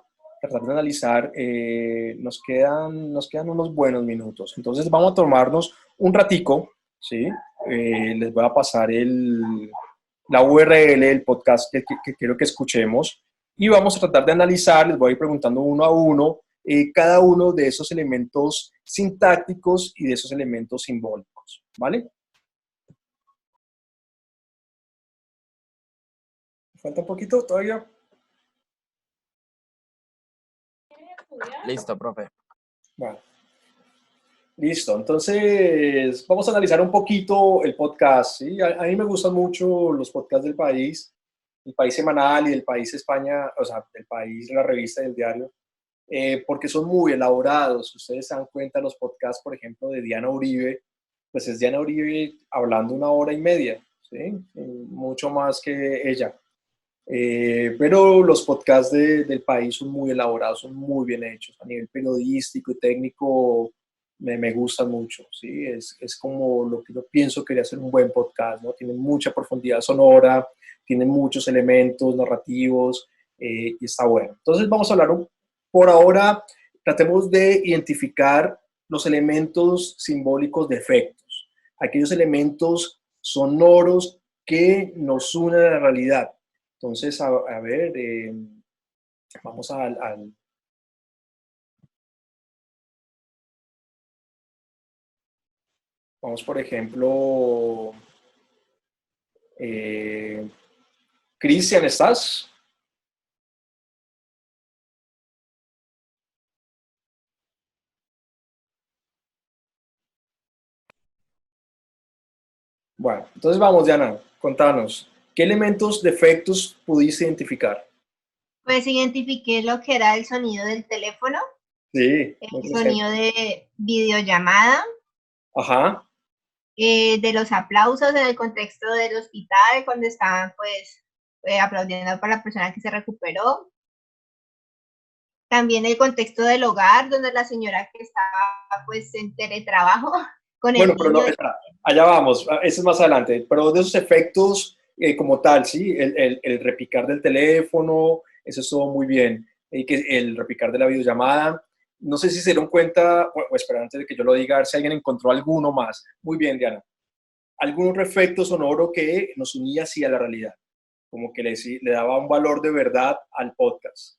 nos quedan unos buenos minutos. Entonces vamos a tomarnos un ratico, ¿sí? Les voy a pasar la URL del podcast que quiero que escuchemos y vamos a tratar de analizar, les voy a ir preguntando uno a uno cada uno de esos elementos sintácticos y de esos elementos simbólicos, ¿vale? ¿Falta un poquito todavía? Listo, profe. Bueno. Listo, entonces vamos a analizar un poquito el podcast. ¿Sí? A mí me gustan mucho los podcasts del país, el país semanal y del país España, o sea, del país, la revista y el diario, porque son muy elaborados. Ustedes se dan cuenta, los podcasts, por ejemplo, de Diana Uribe, pues es Diana Uribe hablando 1 hora y media, ¿sí? Mucho más que ella. Pero los podcasts del país son muy elaborados, son muy bien hechos. A nivel periodístico y técnico me gustan mucho. ¿Sí? Es como lo que yo pienso que quería hacer un buen podcast, ¿no? Tiene mucha profundidad sonora, tiene muchos elementos narrativos y está bueno. Entonces vamos a hablar por ahora, tratemos de identificar los elementos simbólicos de efectos, aquellos elementos sonoros que nos unen a la realidad. Entonces, a ver, vamos vamos, por ejemplo, Cristian, ¿estás? Bueno, entonces vamos, Diana, contanos, ¿qué elementos de efectos pudiste identificar? Pues identifiqué lo que era el sonido del teléfono, Sí, el muy presente. sonido de videollamada, Ajá, de los aplausos en el contexto del hospital, cuando estaban pues aplaudiendo por la persona que se recuperó. También el contexto del hogar, donde la señora que estaba pues en teletrabajo con Bueno, el pero no, niño. espera, allá vamos, eso es más adelante, pero de esos efectos como tal, ¿sí? El repicar del teléfono, eso estuvo muy bien, que el repicar de la videollamada, no sé si se dieron cuenta, o espera, antes de que yo lo diga, a ver si alguien encontró alguno más. Muy bien, Diana. Algún efecto sonoro que nos unía así a la realidad, como que le daba un valor de verdad al podcast.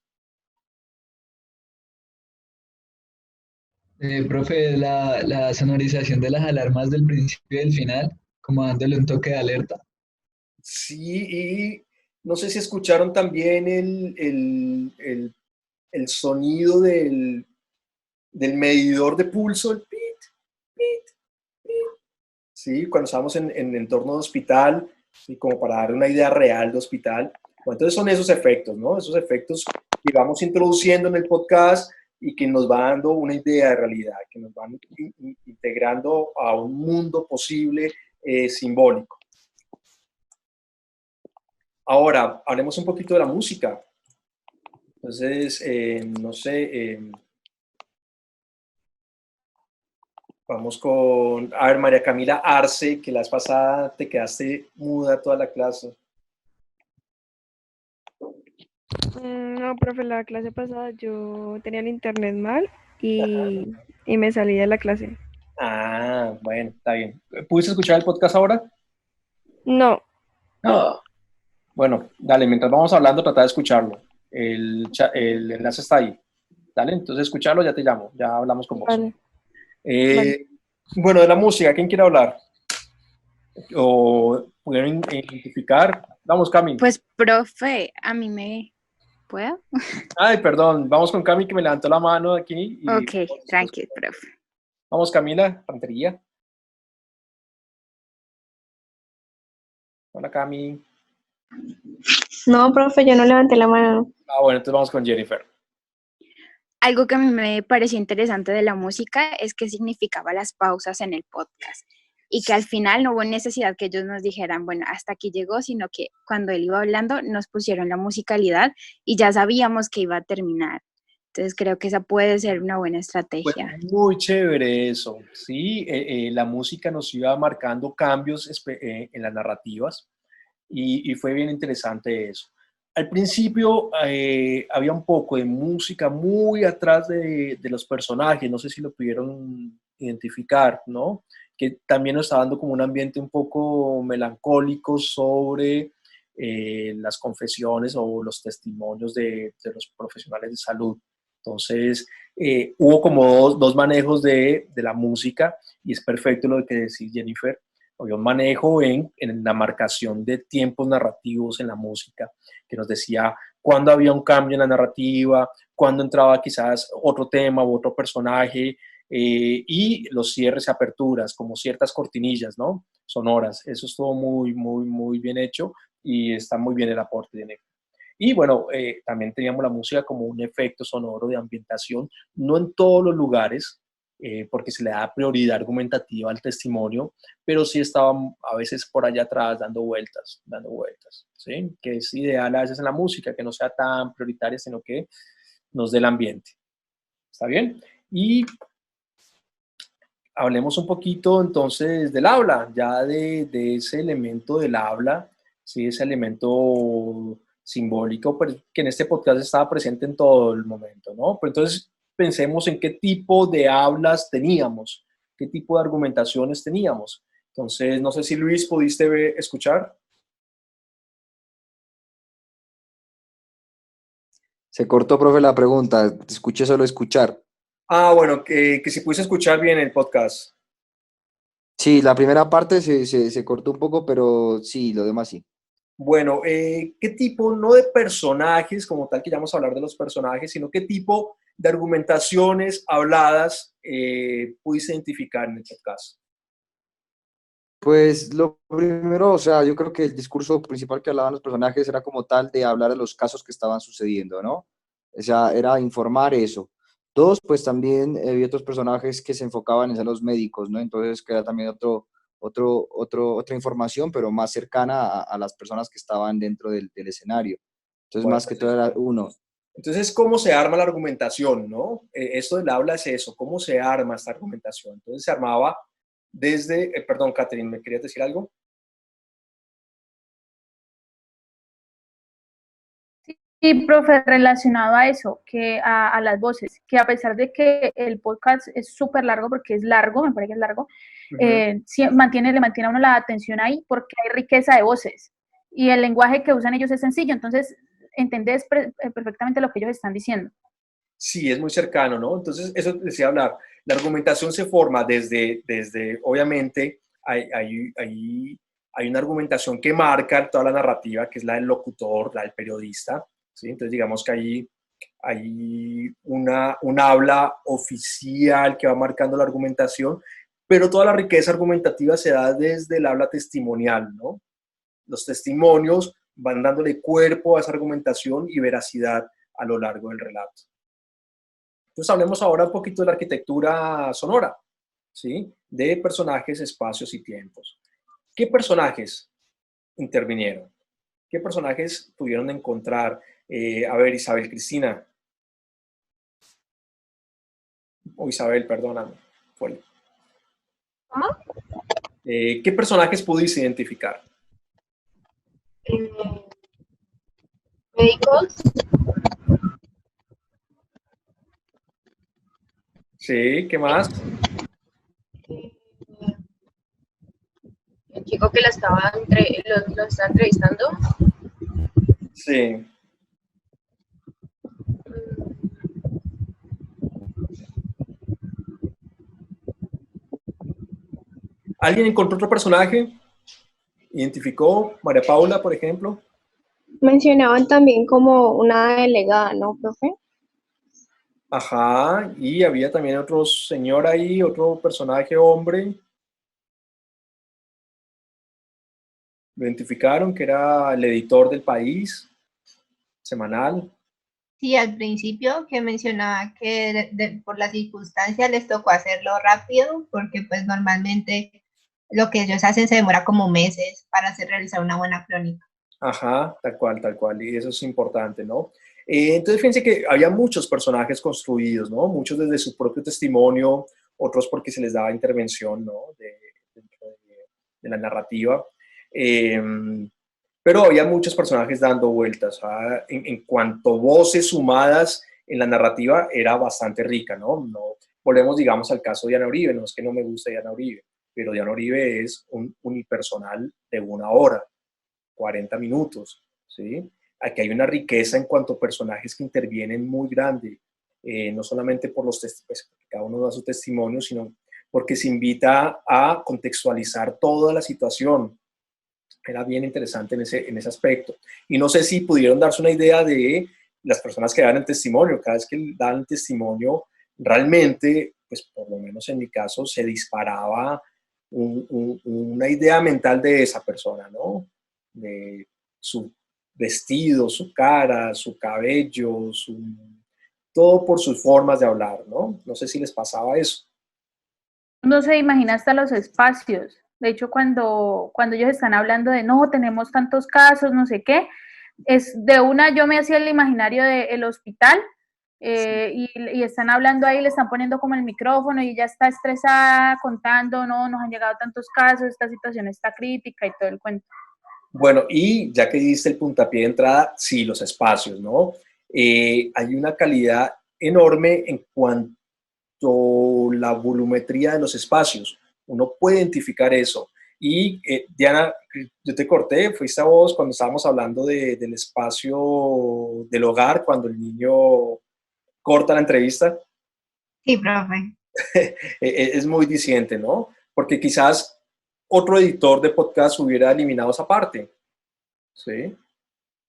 Profe, la sonorización de las alarmas del principio y del final, como dándole un toque de alerta. Sí, y no sé si escucharon también el sonido del medidor de pulso, el pit, pit, pit. Sí, cuando estábamos en entorno de hospital, y como para dar una idea real de hospital. Bueno, entonces son esos efectos, ¿no? Esos efectos que vamos introduciendo en el podcast y que nos va dando una idea de realidad, que nos van integrando a un mundo posible simbólico. Ahora, hablemos un poquito de la música. Entonces, no sé, vamos con, a ver, María Camila Arce, que la vez pasada te quedaste muda toda la clase. No, profe, la clase pasada yo tenía el internet mal y me salí de la clase. Ah, bueno, está bien. ¿Pudiste escuchar el podcast ahora? No, No. Bueno, dale, mientras vamos hablando, trata de escucharlo. El enlace está ahí. Dale, entonces escucharlo, ya te llamo, ya hablamos con vos. vale, vale. Bueno, de la música, ¿quién quiere hablar? ¿O pudieron identificar? Vamos, Cami. Pues, profe, a mí me... ¿Puedo? Ay, perdón, vamos con Cami que me levantó la mano aquí. Y Ok, tranqui, profe. vamos, Camila, Pantería. Hola, Cami. No, profe, yo no levanté la mano. Ah, bueno, entonces vamos con Jennifer. Algo que a mí me pareció interesante de la música es que significaba las pausas en el podcast y que al final no hubo necesidad que ellos nos dijeran, bueno, hasta aquí llegó, sino que cuando él iba hablando nos pusieron la musicalidad y ya sabíamos que iba a terminar. Entonces creo que esa puede ser una buena Fue estrategia. muy chévere eso, ¿sí? La música nos iba marcando cambios en las narrativas y fue bien interesante eso. Al principio había un poco de música muy atrás de los personajes, no sé si lo pudieron identificar, ¿no? Que también nos está dando como un ambiente un poco melancólico sobre las confesiones o los testimonios de los profesionales de salud. Entonces, hubo como dos manejos de la música y es perfecto lo que decís, Jennifer. Había un manejo en la marcación de tiempos narrativos en la música, que nos decía cuándo había un cambio en la narrativa, cuándo entraba quizás otro tema u otro personaje, y los cierres y aperturas, como ciertas cortinillas, ¿no? Sonoras. Eso estuvo muy, muy, muy bien hecho y está muy bien el aporte de Netflix. Y bueno, también teníamos la música como un efecto sonoro de ambientación, no en todos los lugares, porque se le da prioridad argumentativa al testimonio, pero sí estaba a veces por allá atrás dando vueltas, ¿sí? Que es ideal a veces en la música, que no sea tan prioritaria, sino que nos dé el ambiente. ¿Está bien? Y hablemos un poquito entonces del habla, ya de ese elemento del habla, ¿sí? Ese elemento simbólico, pero que en este podcast estaba presente en todo el momento, ¿no? Pero entonces pensemos en qué tipo de hablas teníamos, qué tipo de argumentaciones teníamos. Entonces, no sé si Luis pudiste escuchar. Se cortó, profe, la pregunta. Te escuché solo escuchar. Ah, bueno, que si pudiste escuchar bien el podcast. Sí, la primera parte se cortó un poco, pero sí, lo demás sí. Bueno, ¿qué tipo, no de personajes como tal, que ya vamos a hablar de los personajes, sino qué tipo de argumentaciones habladas pudiste identificar en el podcast? Pues lo primero, o sea, yo creo que el discurso principal que hablaban los personajes era como tal de hablar de los casos que estaban sucediendo, ¿no? O sea, era informar eso. Dos, pues también vi otros personajes que se enfocaban en ser los médicos, ¿no? Entonces, que era también otra información, pero más cercana a las personas que estaban dentro del escenario. Entonces, Bueno, más que todo era uno. entonces, ¿cómo se arma la argumentación, no? Esto del habla es eso, ¿cómo se arma esta argumentación? Entonces se armaba desde, perdón, Catherine, ¿me querías decir algo? Sí, profe, relacionado a eso, que a las voces, que a pesar de que el podcast es súper largo, porque es largo, me parece que es largo, sí, le mantiene a uno la atención ahí porque hay riqueza de voces y el lenguaje que usan ellos es sencillo, entonces entendés perfectamente lo que ellos están diciendo. Sí, es muy cercano, ¿no? Entonces, eso decía hablar. La argumentación se forma desde obviamente, hay una argumentación que marca toda la narrativa, que es la del locutor, la del periodista, ¿sí? Entonces, digamos que hay un habla oficial que va marcando la argumentación, pero toda la riqueza argumentativa se da desde el habla testimonial, ¿no? Los testimonios van dándole cuerpo a esa argumentación y veracidad a lo largo del relato. Entonces hablemos ahora un poquito de la arquitectura sonora, ¿sí? De personajes, espacios y tiempos. ¿Qué personajes intervinieron? ¿Qué personajes pudieron encontrar? A ver, Isabel Cristina. O Isabel, perdóname. Fue. ¿Cómo? ¿Qué personajes pudiste identificar? Eh, médicos, Sí, ¿qué más? eh, el chico que lo está entrevistando, Sí. ¿Alguien encontró otro personaje? ¿Identificó? María Paula, por ejemplo. mencionaban también como una delegada, ¿no, profe? Ajá, y había también otro señor ahí, otro personaje hombre. Lo identificaron que era el editor del País, semanal. Sí, al principio que mencionaba que por las circunstancias les tocó hacerlo rápido, porque pues normalmente lo que ellos hacen se demora como meses para hacer realizar una buena crónica. Ajá, tal cual, y eso es importante, ¿no? Entonces, fíjense que había muchos personajes construidos, ¿no? Muchos desde su propio testimonio, otros porque se les daba intervención, ¿no? Dentro de la narrativa. Eh, pero había muchos personajes dando vueltas. ¿Ah? En cuanto a voces sumadas en la narrativa, era bastante rica, ¿no? No volvemos, digamos, al caso de Diana Uribe. No es que no me guste Diana Uribe, pero Diana Uribe es un unipersonal de 1 hora, 40 minutos, ¿sí? Aquí hay una riqueza en cuanto a personajes que intervienen muy grande, no solamente por pues, cada uno da su testimonio, sino porque se invita a contextualizar toda la situación. Era bien interesante en ese aspecto. Y no sé si pudieron darse una idea de las personas que dan el testimonio. Cada vez que dan el testimonio, realmente, pues por lo menos en mi caso, se disparaba una idea mental de esa persona, ¿no? De su vestido, su cara, su cabello, todo por sus formas de hablar, ¿no? No sé si les pasaba eso. No se imagina hasta los espacios. De hecho, cuando ellos están hablando de no, tenemos tantos casos, no sé qué, es de una, yo me hacía el imaginario del hospital y están hablando ahí, le están poniendo como el micrófono y ella está estresada contando, no, nos han llegado tantos casos, esta situación está crítica y todo el cuento. Bueno, y ya que diste el puntapié de entrada, sí, los espacios, ¿no? Hay una calidad enorme en cuanto a la volumetría de los espacios. Uno puede identificar eso. Y Diana, yo te corté, fuiste a vos cuando estábamos hablando del espacio del hogar, cuando el niño corta la entrevista. Sí, profe. Es muy diciente, ¿no? Porque quizás otro editor de podcast hubiera eliminado esa parte, ¿sí?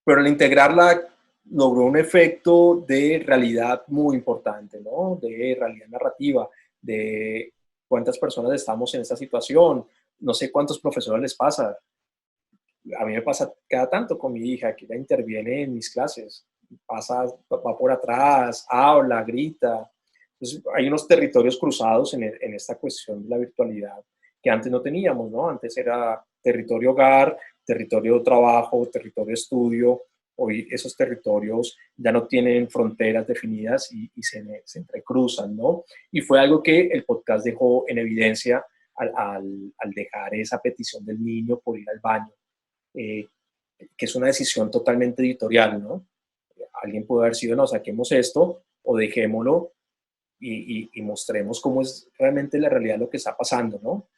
Pero al integrarla logró un efecto de realidad muy importante, ¿no? De realidad narrativa, de cuántas personas estamos en esta situación. No sé cuántos profesores les pasa. A mí me pasa cada tanto con mi hija, que ella interviene en mis clases. Va por atrás, habla, grita. Entonces, hay unos territorios cruzados en esta cuestión de la virtualidad que antes no teníamos, ¿no? Antes era territorio hogar, territorio trabajo, territorio estudio. Hoy esos territorios ya no tienen fronteras definidas y se entrecruzan, ¿no? Y fue algo que el podcast dejó en evidencia al dejar esa petición del niño por ir al baño, eh, que es una decisión totalmente editorial, ¿no? Alguien puede haber sido, no, saquemos esto o dejémoslo y mostremos cómo es realmente la realidad de lo que está pasando, ¿no?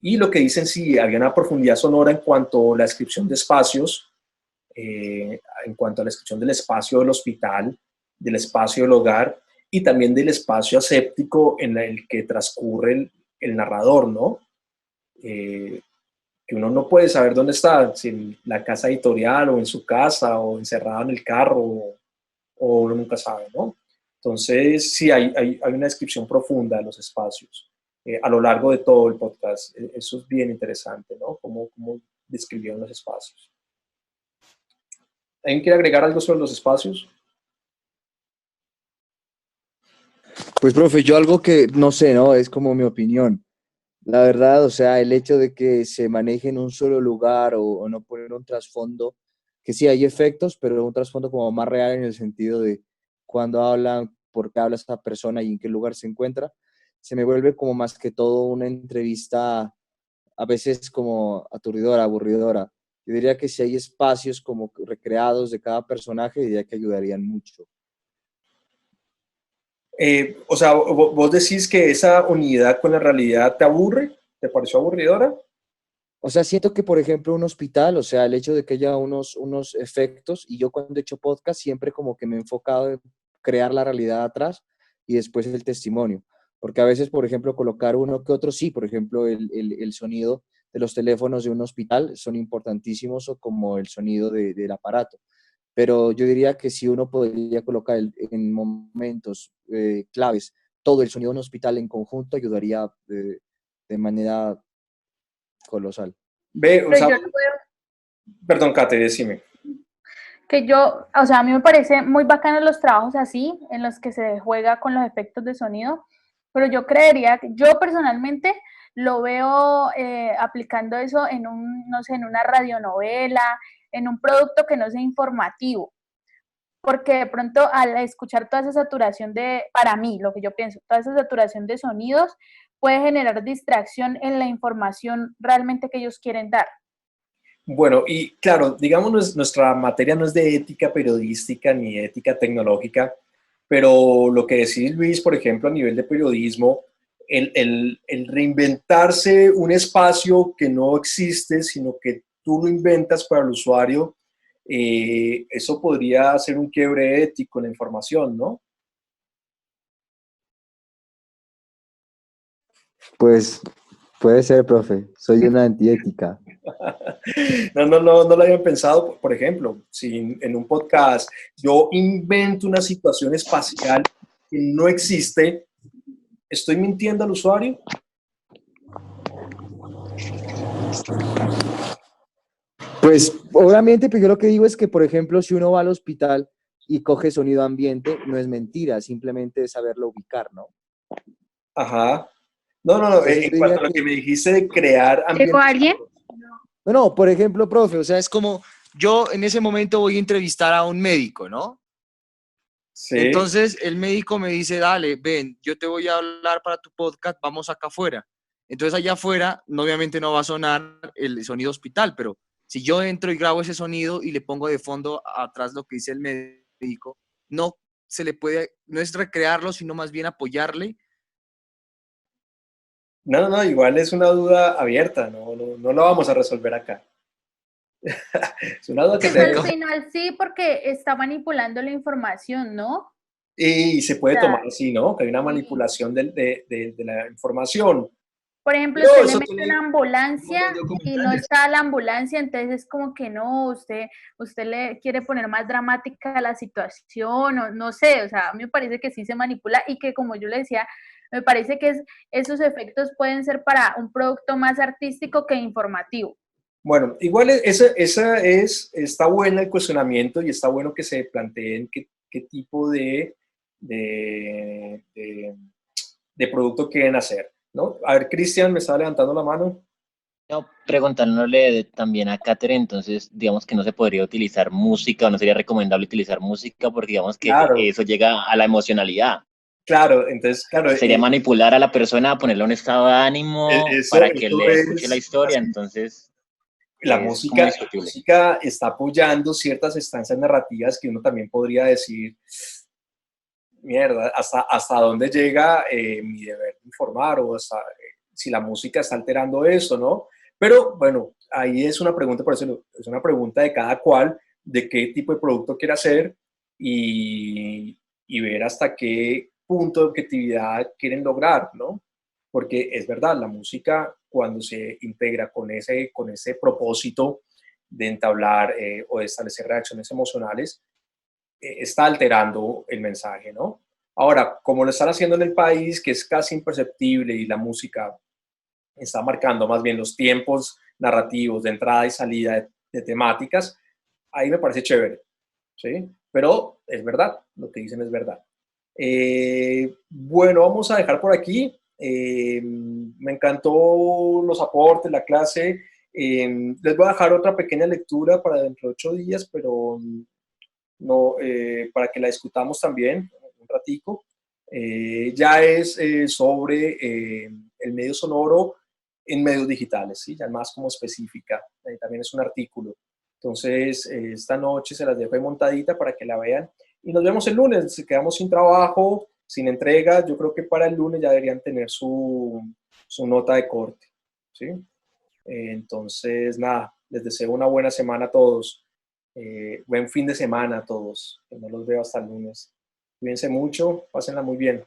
Y lo que dicen, sí, había una profundidad sonora en cuanto a la descripción de espacios, en cuanto a la descripción del espacio del hospital, del espacio del hogar y también del espacio aséptico en el que transcurre el narrador, ¿no? Que uno no puede saber dónde está, si en la casa editorial o en su casa o encerrado en el carro o uno nunca sabe, ¿no? Entonces, sí, hay una descripción profunda de los espacios a lo largo de todo el podcast. Eso es bien interesante, ¿no? Cómo describieron los espacios. ¿Alguien quiere agregar algo sobre los espacios? Pues, profe, yo algo que no sé, ¿no? Es como mi opinión. La verdad, o sea, el hecho de que se maneje en un solo lugar o no poner un trasfondo, que sí hay efectos, pero un trasfondo como más real en el sentido de cuándo hablan, por qué habla esta persona y en qué lugar se encuentra, se me vuelve como más que todo una entrevista a veces como aturdidora, aburridora. Yo diría que si hay espacios como recreados de cada personaje, diría que ayudarían mucho. O sea, vos decís que esa unidad con la realidad te aburre, ¿te pareció aburridora? O sea, siento que, por ejemplo, un hospital, o sea, el hecho de que haya unos efectos, y yo cuando he hecho podcast siempre como que me he enfocado en crear la realidad atrás y después el testimonio. Porque a veces, por ejemplo, colocar uno que otro, sí, por ejemplo, el sonido de los teléfonos de un hospital son importantísimos o como el sonido del aparato. Pero yo diría que si uno podría colocar en momentos claves todo el sonido de un hospital en conjunto, ayudaría de manera colosal. Ve, o Pero sea, yo lo veo perdón, Kate, decime. que yo, o sea, a mí me parece muy bacano los trabajos así, en los que se juega con los efectos de sonido, pero yo creería que yo personalmente lo veo aplicando eso en un, no sé, en una radionovela, en un producto que no sea informativo, porque de pronto al escuchar toda esa saturación de, para mí, lo que yo pienso, toda esa saturación de sonidos puede generar distracción en la información realmente que ellos quieren dar. Bueno, y claro, digamos, nuestra materia no es de ética periodística ni ética tecnológica, pero lo que decís, Luis, por ejemplo, a nivel de periodismo, el reinventarse un espacio que no existe, sino que tú lo inventas para el usuario, eso podría ser un quiebre ético en la información, ¿no? Pues puede ser, profe. Soy una antiética. No lo habían pensado. Por ejemplo, si en un podcast yo invento una situación espacial que no existe, ¿estoy mintiendo al usuario? Pues obviamente, pero yo lo que digo es que, por ejemplo, si uno va al hospital y coge sonido ambiente, no es mentira, simplemente es saberlo ubicar, ¿no? Ajá. No. Entonces En yo cuanto diría a lo que que, me dijiste de crear ¿Llegó ambientes. alguien? no, por ejemplo, profe, o sea, es como yo en ese momento voy a entrevistar a un médico, ¿no? Sí. Entonces el médico me dice, dale, ven, yo te voy a hablar para tu podcast, vamos acá afuera. Entonces allá afuera, obviamente no va a sonar el sonido hospital, pero si yo entro y grabo ese sonido y le pongo de fondo atrás lo que dice el médico, no se le puede, no es recrearlo, sino más bien apoyarle. No, igual es una duda abierta, no la vamos a resolver acá. Es una duda que Pues al tenemos final sí, porque está manipulando la información, ¿no? y se O puede sea, tomar así, ¿no? Que hay una sí. manipulación de la información. Por ejemplo, No, usted le eso mete una tiene un ambulancia montón de y no documentales. está la ambulancia, entonces es como que no, usted le quiere poner más dramática la situación, o no sé, o sea, a mí me parece que sí se manipula y que como yo le decía, me parece que esos efectos pueden ser para un producto más artístico que informativo. Bueno, igual está bueno el cuestionamiento y está bueno que se planteen qué tipo de, de producto quieren hacer. ¿no? A ver, Cristian, me estaba levantando la mano. No, preguntándole también a Katherine, entonces digamos que no se podría utilizar música o no sería recomendable utilizar música porque digamos que Claro, eso llega a la emocionalidad. claro, entonces, claro, Sería manipular a la persona a ponerle un estado de ánimo eso, para que eso le escuche la es historia, así. entonces La es como música, la discutible. música está apoyando ciertas estancias narrativas que uno también podría decir, mierda, hasta dónde llega mi deber de informar o hasta si la música está alterando eso, ¿no? Pero bueno, ahí es una pregunta, por eso es una pregunta de cada cual, de qué tipo de producto quiere hacer y ver hasta qué punto de objetividad quieren lograr, ¿no? Porque es verdad, la música cuando se integra con ese propósito de entablar o de establecer reacciones emocionales, está alterando el mensaje, ¿no? Ahora, como lo están haciendo en el país, que es casi imperceptible y la música está marcando más bien los tiempos narrativos de entrada y salida de temáticas, ahí me parece chévere, ¿sí? Pero es verdad, lo que dicen es verdad. Bueno, vamos a dejar por aquí. Me encantó los aportes, la clase. Les voy a dejar otra pequeña lectura para dentro de 8 días, pero no, para que la discutamos también un ratico. Ya es sobre el medio sonoro en medios digitales, ¿sí? Ya más como específica. También es un artículo. Entonces, esta noche se las dejo ahí montadita para que la vean. Y nos vemos el lunes. Si quedamos sin trabajo, sin entrega, yo creo que para el lunes ya deberían tener su nota de corte, ¿sí? Entonces, nada, les deseo una buena semana a todos. Buen fin de semana a todos. Que no los veo hasta el lunes. Cuídense mucho, pásenla muy bien.